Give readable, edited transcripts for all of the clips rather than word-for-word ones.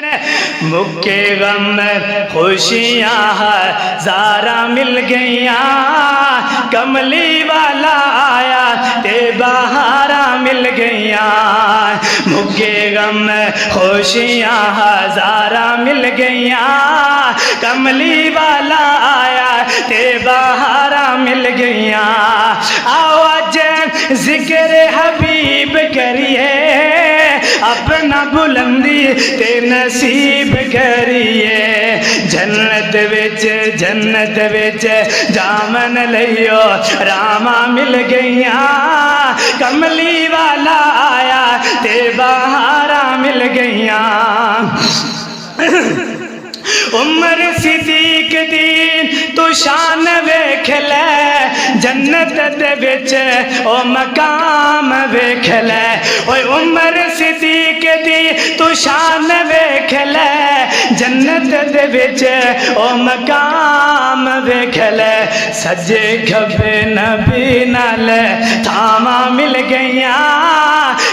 مکے غم خوشیاں ہزاراں مل گئیاں، کملی والا آیا تے بہاراں مل گئیاں۔ مکے غم خوشیاں ہزاراں مل گئیاں، کملی والا آیا تے بہاراں مل گئیاں۔ آؤ اج ذکر حبیب کریے، اپنا بلندی تے نصیب کریے۔ جنت وچ جامن لئیو راما مل گئیاں، کملی والا آیا تے بہاراں مل گئیاں۔ عمر صدیق دی تو شان ویکھ لے، جنت دے وچ او مقام ویکھ لے۔ اوے عمر صدیق دی تو شان ویکھ لے، جنت دے وچ او مقام ویکھ لے۔ سجے کھبے نبی نال تھاواں مل گئیاں،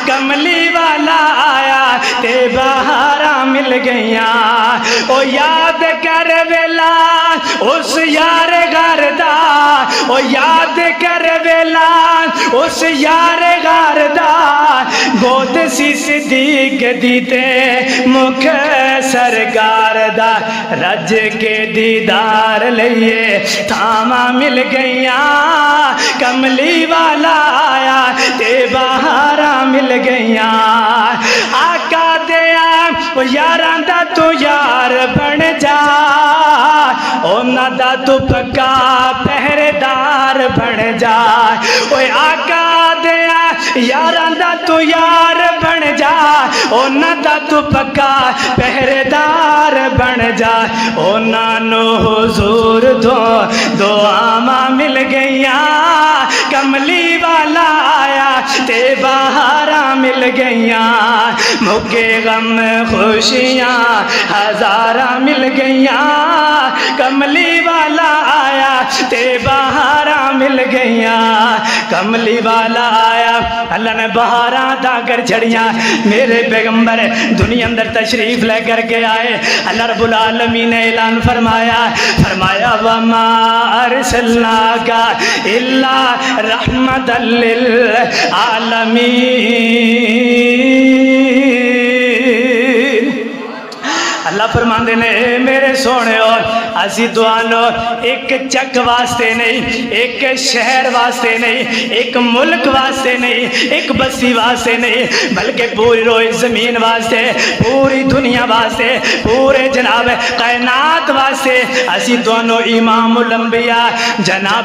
کملی والا آیا تے بہاراں مل گئیاں۔ او یاد کر ویلا اس یار غار دا، او یاد کر ویلا اس یار غار دا، گود سی صدیق دی تے مکھ سرکار دا۔ رج کے دیدار لئیے تھاواں مل گئیاں، کملی والا آیا تے بہاراں مل گئیاں۔ آقا دیا او یاراں دا تو یار بن جا، اونا دا تو پکا پہرےدار بن جا۔ اوے آقا دیا یاراں دا تو یار بن جا، اونا دا تو پکا پہرےدار بن جا۔ اونا نو حضور دعاواں مل گئیاں، کملی والا آیا تے بہاراں مل گئیاں۔ مکے غم خوشیاں ہزاراں مل گئیاں، کملی والا آیا تے بہاراں مل گئیاں۔ کملی والا آیا، اللہ نے بہاراں دا کر چھڑیاں۔ میرے پیغمبر دنیا اندر تشریف لے کر کے آئے، اللہ رب العالمین نے اعلان فرمایا، وَمَا أَرْسَلْنَاكَ إِلَّا رَحْمَةً لِّلْعَالَمِينَ۔ اللہ فرماندے نے اے میرے سونے اور اسی دعانو ایک چک واسطے نہیں، ایک شہر واسطے نہیں، ایک ملک واسطے نہیں، ایک بستی واسطے نہیں، بلکہ پوری روئی زمین واسطے، پوری دنیا واسطے، پورے جناب کائنات واسطے اسی دعانو امام الانبیاء جناب